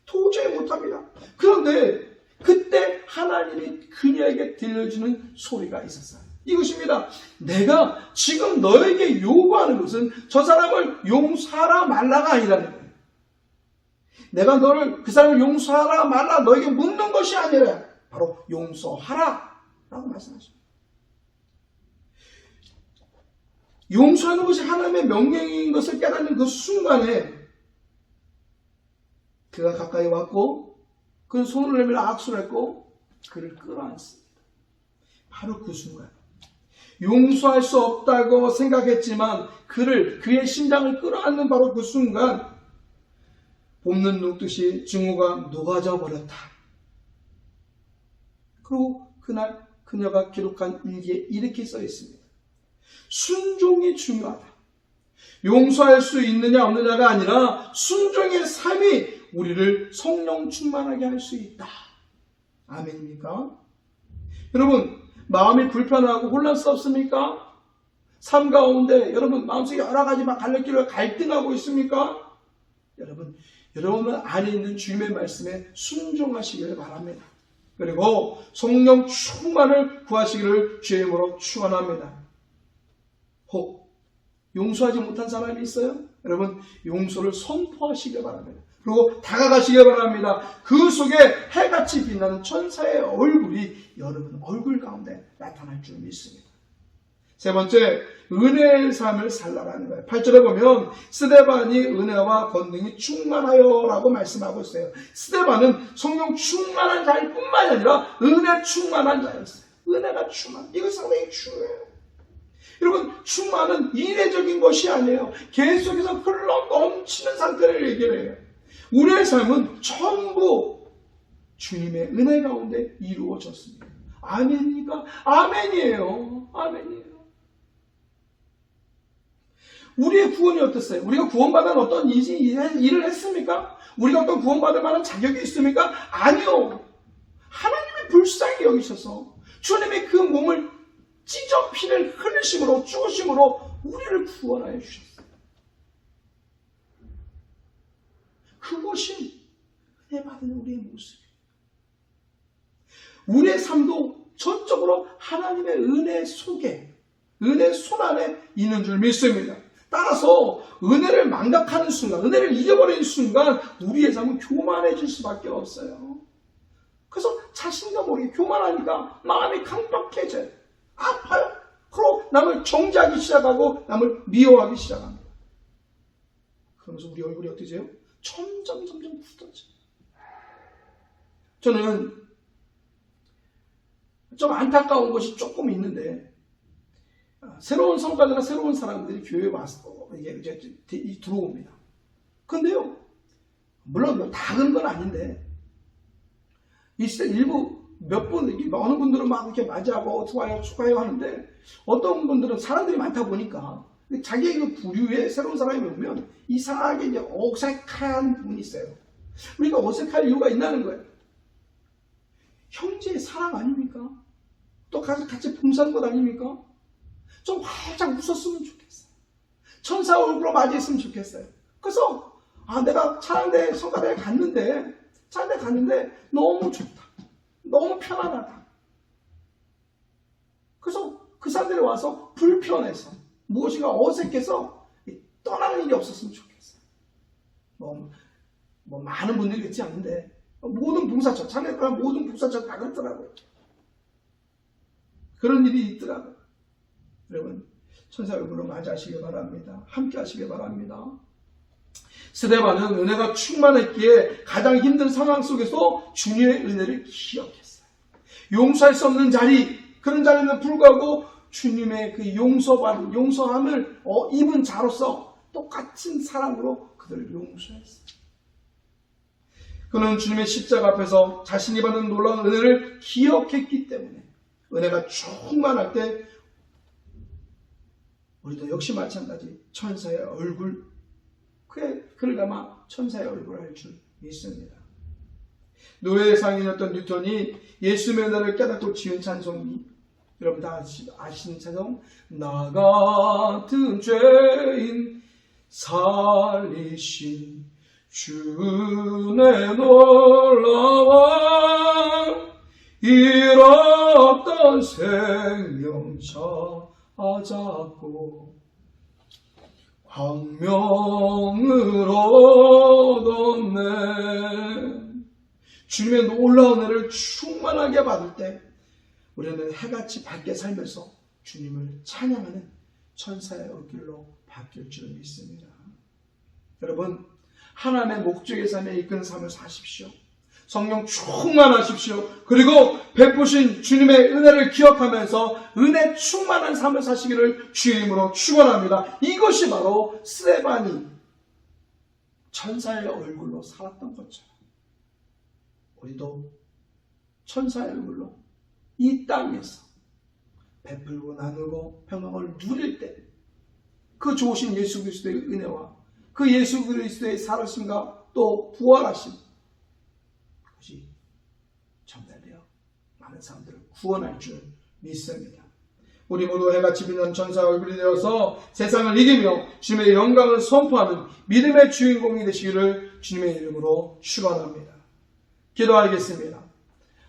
도저히 못합니다. 그런데 그때 하나님이 그녀에게 들려주는 소리가 있었어요. 이것입니다. 내가 지금 너에게 요구하는 것은 저 사람을 용서하라 말라가 아니라는 거예요. 내가 그 사람을 용서하라 말라 너에게 묻는 것이 아니라 바로 용서하라 라고 말씀하십니다. 용서하는 것이 하나님의 명령인 것을 깨닫는 그 순간에 그가 가까이 왔고 그 손을 내밀어 악수를 했고 그를 끌어안습니다. 바로 그 순간 용서할 수 없다고 생각했지만 그의 심장을 끌어안는 바로 그 순간 봄눈 녹듯이 증오가 녹아져 버렸다. 그리고 그날 그녀가 기록한 일기에 이렇게 써 있습니다. 순종이 중요하다. 용서할 수 있느냐 없느냐가 아니라 순종의 삶이 우리를 성령 충만하게 할 수 있다. 아멘입니까? 여러분, 마음이 불편하고 혼란스럽습니까? 삶 가운데 여러분 마음속에 여러 가지 막 갈래길로 갈등하고 있습니까? 여러분 안에 있는 주님의 말씀에 순종하시기를 바랍니다. 그리고 성령 충만을 구하시기를 주의 이름으로 축원합니다. 혹 용서하지 못한 사람이 있어요? 여러분 용서를 선포하시기 바랍니다. 그리고 다가가시기 바랍니다. 그 속에 해같이 빛나는 천사의 얼굴이 여러분 얼굴 가운데 나타날 줄 믿습니다. 세 번째, 은혜의 삶을 살라라는 거예요. 8절에 보면 스데반이 은혜와 권능이 충만하여 라고 말씀하고 있어요. 스데반은 성령 충만한 자일 뿐만 아니라 은혜 충만한 자였어요. 은혜가 충만. 이거 상당히 중요해요. 여러분, 충만은 이례적인 것이 아니에요. 계속해서 흘러 넘치는 상태를 얘기해요. 우리의 삶은 전부 주님의 은혜 가운데 이루어졌습니다. 아멘입니까? 아멘이에요. 아멘이에요. 우리의 구원이 어땠어요? 우리가 구원받은 어떤 일을 했습니까? 우리가 어떤 구원받을 만한 자격이 있습니까? 아니요. 하나님이 불쌍히 여기셔서 주님의 그 몸을 찢어 피를 흘리심으로 죽으심으로 우리를 구원하여 주셨어요. 그것이 은혜 받은 우리의 모습이에요. 우리의 삶도 전적으로 하나님의 은혜 속에, 은혜 손 안에 있는 줄 믿습니다. 따라서 은혜를 망각하는 순간, 은혜를 잊어버리는 순간 우리의 삶은 교만해질 수밖에 없어요. 그래서 자신도 모르게 교만하니까 마음이 강박해져요. 아파요. 그리고 남을 정죄하기 시작하고 남을 미워하기 시작합니다. 그러면서 우리 얼굴이 어떻게 돼요? 점점 굳어져요. 저는 좀 안타까운 것이 조금 있는데 새로운 성가들이나 새로운 사람들이 교회에 와서 이제 들어옵니다. 근데요, 물론 다 그런 건 아닌데 일부 몇 분, 어느 분들은 막 이렇게 맞이하고 좋아요, 축하해요 하는데 어떤 분들은 사람들이 많다 보니까 자기의 그 부류에 새로운 사람이 오면 이상하게 이제 어색한 부분이 있어요. 우리가 어색할 이유가 있다는 거예요. 형제의 사랑 아닙니까? 또 같이 봉사하는 것 아닙니까? 좀 활짝 웃었으면 좋겠어요. 천사 얼굴로 맞이했으면 좋겠어요. 그래서 내가 찬양대 성가대에 갔는데 너무 좋다. 너무 편안하다. 그래서 그 사람들이 와서 불편해서 무엇인가 어색해서 떠나는 일이 없었으면 좋겠어요. 뭐 많은 분들이 있지 않는데 모든 봉사처, 자네가 모든 봉사처 다 그렇더라고요. 그런 일이 있더라고요. 여러분, 천사의 얼굴로 맞이하시기 바랍니다. 함께 하시기 바랍니다. 스데반은 은혜가 충만했기에 가장 힘든 상황 속에서 주님의 은혜를 기억했어요. 용서할 수 없는 자리, 그런 자리에는 불구하고 주님의 그 용서함을 입은 자로서 똑같은 사랑으로 그들을 용서했어요. 그는 주님의 십자가 앞에서 자신이 받은 놀라운 은혜를 기억했기 때문에 은혜가 충만할 때 우리도 역시 마찬가지 천사의 얼굴, 그를 담아 천사의 얼굴을 할 줄 믿습니다. 노예의 상인이었던 뉴턴이 예수의 은혜를 깨닫고 지은 찬송이, 여러분 다 아시는 찬송, 나 같은 죄인 살리신 주의 놀라워 잃었던 생명 찾았고 광명을 얻었네. 주님의 놀라운 은혜를 충만하게 받을 때 우리는 해같이 밝게 살면서 주님을 찬양하는 천사의 얼굴로 바뀔 줄 믿습니다. 여러분, 하나님의 목적의 삶에 이끄는 삶을 사십시오. 성령 충만하십시오. 그리고 베푸신 주님의 은혜를 기억하면서 은혜 충만한 삶을 사시기를 주의 이름으로 축원합니다. 이것이 바로 스데반이 천사의 얼굴로 살았던 것처럼 우리도 천사의 얼굴로 이 땅에서 베풀고 나누고 평강을 누릴 때 그 좋으신 예수 그리스도의 은혜와 그 예수 그리스도의 살아심과 또 부활하심, 그것이 전달되어 많은 사람들을 구원할 줄 믿습니다. 우리 모두 해같이 빛나는 천사의 얼굴이 되어서 세상을 이기며 주님의 영광을 선포하는 믿음의 주인공이 되시기를 주님의 이름으로 축원합니다. 기도하겠습니다.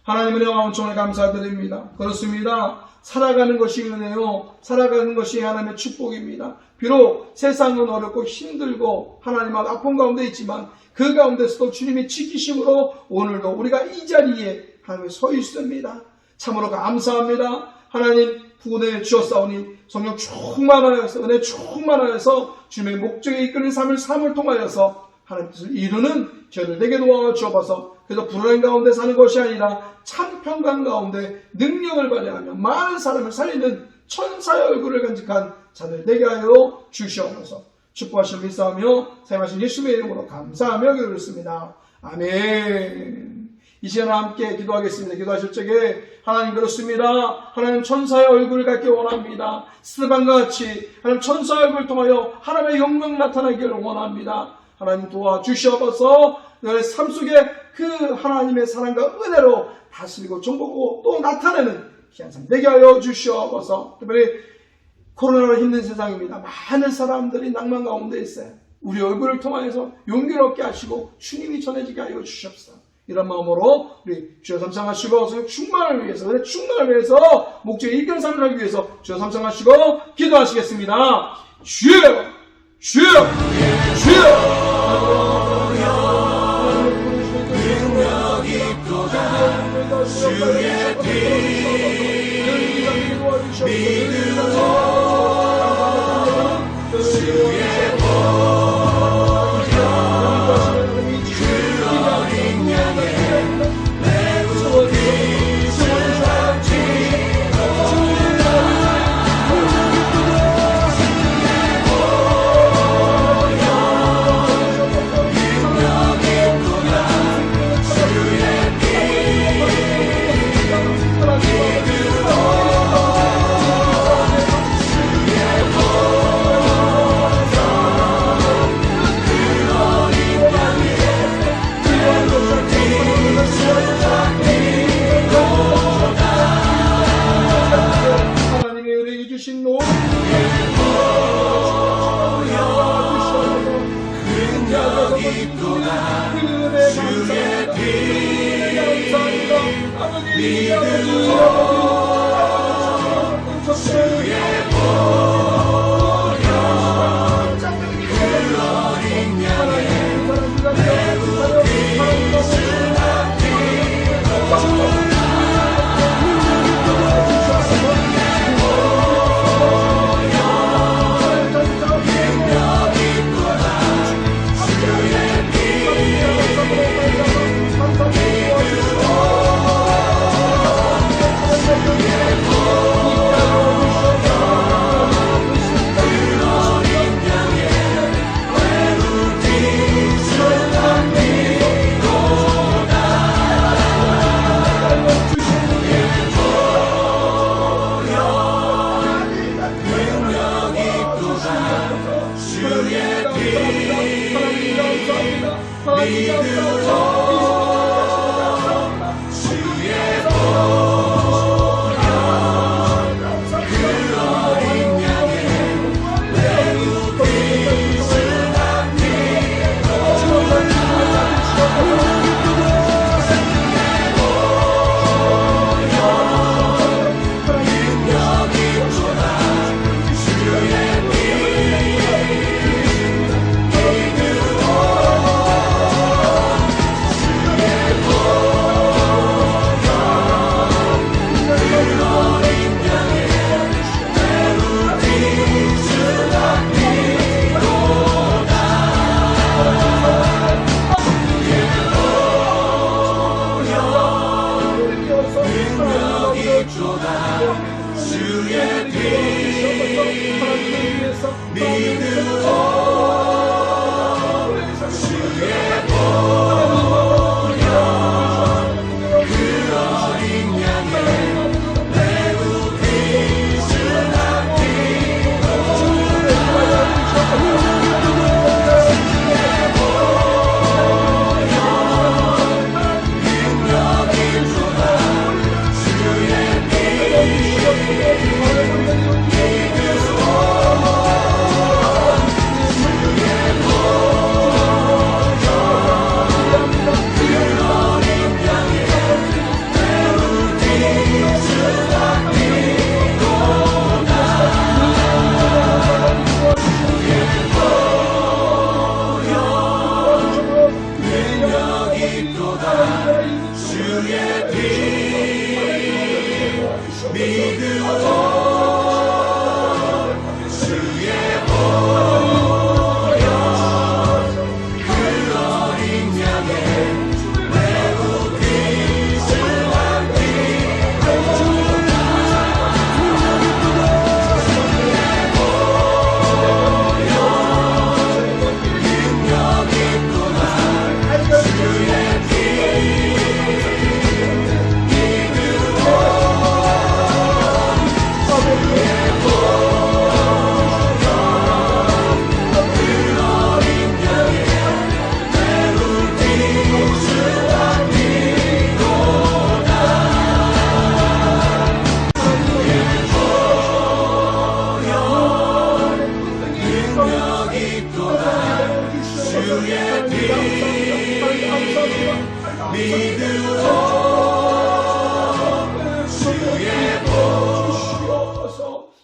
하나님 은혜와 은총을 감사드립니다. 그렇습니다. 살아가는 것이 은혜요, 살아가는 것이 하나님의 축복입니다. 비록 세상은 어렵고 힘들고 하나님 앞 아픈 가운데 있지만 그 가운데서도 주님의 지키심으로 오늘도 우리가 이 자리에 하나님 서 있습니다. 참으로 감사합니다. 하나님 구원해 주셨사오니 성령 충만하여서 은혜 충만하여서 주님의 목적에 이끄는 삶을 통하여서 하나님 뜻을 이루는 저를 내게 도와주어서 그래서 불안 가운데 사는 것이 아니라 참 평강 가운데 능력을 발휘하며 많은 사람을 살리는 천사의 얼굴을 간직한 자들 되게 하여 주시옵소서. 축복하시며 믿사오며 사용하신 예수의 이름으로 감사하며 기도했습니다. 아멘. 이 시간에 함께 기도하겠습니다. 기도하실 적에 하나님 그렇습니다. 하나님 천사의 얼굴을 갖기 원합니다. 스데반과 같이 하나님 천사의 얼굴을 통하여 하나님의 영광 나타나기를 원합니다. 하나님 도와주시옵소서. 너의 삶 속에 그 하나님의 사랑과 은혜로 다스리고 정복하고 또 나타내는 귀한 삶 되게 하여 주시옵소서. 특별히 코로나로 힘든 세상입니다. 많은 사람들이 낭만 가운데 있어요. 우리 얼굴을 통하여서 용기롭게 하시고 주님이 전해지게 하여 주시옵소서. 이런 마음으로 우리 주여 삼창하시고 충만을 위해서, 그래 충만을 위해서 목적에 이끄는 삶을 하기 위해서 주여 삼창하시고 기도하시겠습니다. 주여, 주여, 주여. 주의 피 믿음으로 주의 보혈 그 어린 양의 내 우리 주같이 주의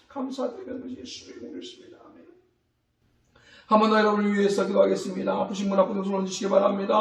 감사드리는 예수의 이름으로 믿습니다. 아멘. 한 번 더 여러분을 위해서 기도하겠습니다. 아프신 분 아픈 손 얹으시기 바랍니다.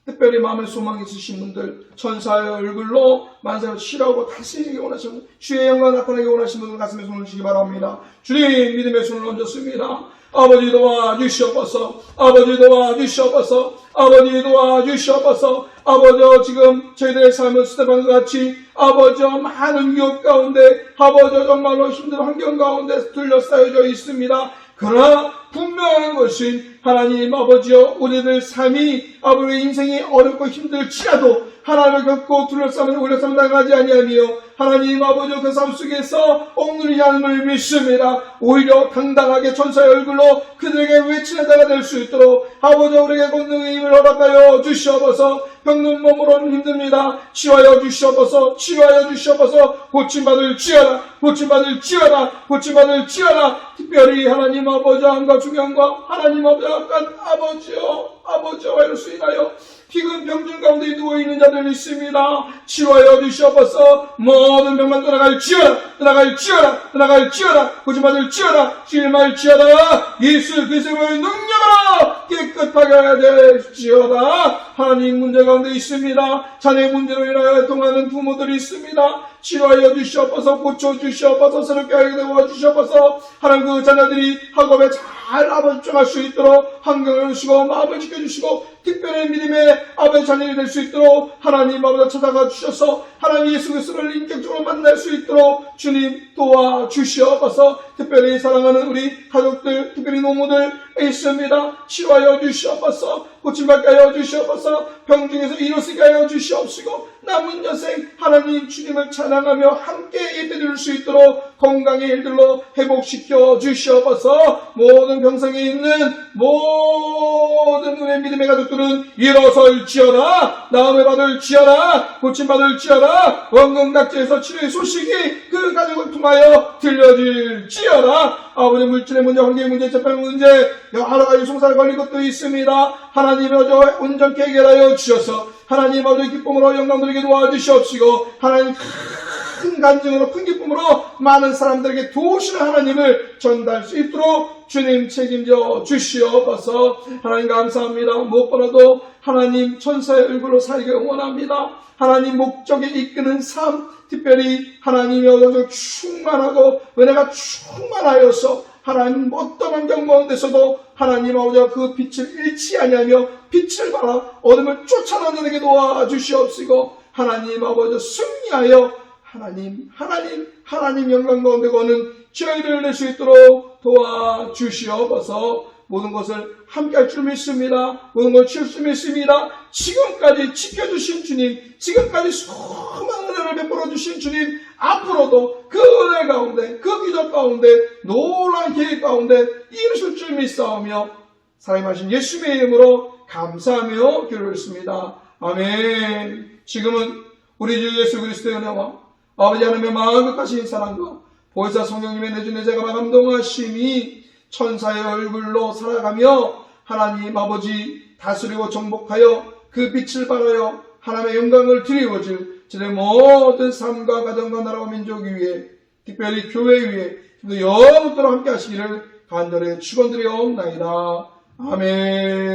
특별히 마음에 소망이 있으신 분들, 천사의 얼굴로 만사를 치료하고 다스리기 원하시는 분, 주의 영광 나타나기 원하시는 분들 가슴에 손을 얹으시기 바랍니다. 주님 믿음의 손을 얹었습니다. 아버지 도와주시옵소서. 아버지 도와주시옵소서. 아버지 도와주시옵소서. 아버지 지금 저희들의 삶은 스테반과 같이 아버지 많은 위협 가운데 아버지 정말로 힘든 환경 가운데 둘러싸여져 있습니다. 그러나 분명한 것은 하나님 아버지여 우리들 삶이 아버지 인생이 어렵고 힘들지라도 하나님을 겪고 둘러싸면 우려싸면 나가지 아니하며 하나님 아버지 그 삶 속에서 옥누리지 않음을 믿습니다. 오히려 당당하게 천사의 얼굴로 그들에게 외치는 자가 될 수 있도록 아버지 우리에게 권능의 힘을 허락하여 주시옵소서. 병든 몸으로는 힘듭니다. 치유하여 주시옵소서. 치유하여 주시옵소서. 고침받을 지어라. 고침받을 지어라. 고침받을 지어라. 특별히 하나님 아버지 한갑 중요한가? 하나님 앞에 약간 아버지와 이럴 수 있나요? 기근 병중 가운데 누워있는 자들이 있습니다. 치료하여 주시옵소서. 모든 병만 떠나갈지어다. 고침받을지어다. 실말지어다. 예수 그리스도의 능력으로 깨끗하게 될지어다. 하나님 문제 가운데 있습니다. 자녀 문제로 인하여 통하는 부모들이 있습니다. 치료하여 주시옵소서. 고쳐주시옵소서. 새롭게 하게 도와주시옵소서. 하나님 그 자녀들이 학업에 잘 집중할 수 있도록 환경을 주시고 마음을 지켜주시고 특별한 믿음의 아버지 자녀이 될 수 있도록 하나님 아버지 찾아가 주셔서 하나님 예수 그리스도를 인격적으로 만날 수 있도록 주님 도와주시옵소서. 특별히 사랑하는 우리 가족들, 특별히 노모들 있습니다. 치료하여 주시옵소서. 고침받게 하여 주시옵소서. 병중에서 일어서게 하여 주시옵시고 남은 여생 하나님 주님을 찬양하며 함께 예배드릴 수 있도록 건강의 일들로 회복시켜 주시옵소서. 모든 병상에 있는 모든 우리의 믿음의 가족들은 일어설지어다. 나음을 받을지어다. 고침받을지어다. 원근각지에서 치료의 소식이 그 가족을 통하여 들려질지어다. 아버지 물질의 문제, 환경의 문제, 재판 문제 여러 가지 송사를 걸린 것도 있습니다. 하나님 아버지 온전케 해결하여 주셔서 하나님 아버지 기쁨으로 영광 드리게 도와주시옵시고 하나님 큰 간증으로 큰 기쁨으로 많은 사람들에게 도우시는 하나님을 전달할 수 있도록 주님 책임져 주시옵소서. 하나님 감사합니다. 무엇보다도 하나님 천사의 얼굴로 살기를 원합니다. 하나님 목적에 이끄는 삶, 특별히 하나님의 어둠을 충만하고 은혜가 충만하여서 하나님 어떤 환경 가운데서도 하나님 아버지와 그 빛을 잃지 아니하며 빛을 발하 어둠을 쫓아내게 도와주시옵시고 하나님 아버지 승리하여 하나님 영광 가운데 거는 저희를 낼 수 있도록 도와주시옵소서. 모든 것을 함께 할 줄 믿습니다. 모든 걸 칠 수 믿습니다. 지금까지 지켜주신 주님, 지금까지 수많은 은혜를 베풀어 주신 주님, 앞으로도 그 은혜 가운데, 그 기도 가운데, 놀라운 계획 가운데 이루실 줄 믿사오며 사랑하신 예수님의 이름으로 감사하며 기도했습니다. 아멘. 지금은 우리 주 예수 그리스도의 은혜와 아버지 하나님의 마음을 가신 사랑과 보혜사 성령님의 내주내 제가 감동하심이 천사의 얼굴로 살아가며 하나님 아버지 다스리고 정복하여 그 빛을 발하여 하나님의 영광을 드리워질 저의 모든 삶과 가정과 나라와 민족 위에 특별히 교회 위에 영원토록 함께 하시기를 간절히 축원드리옵나이다. 아멘.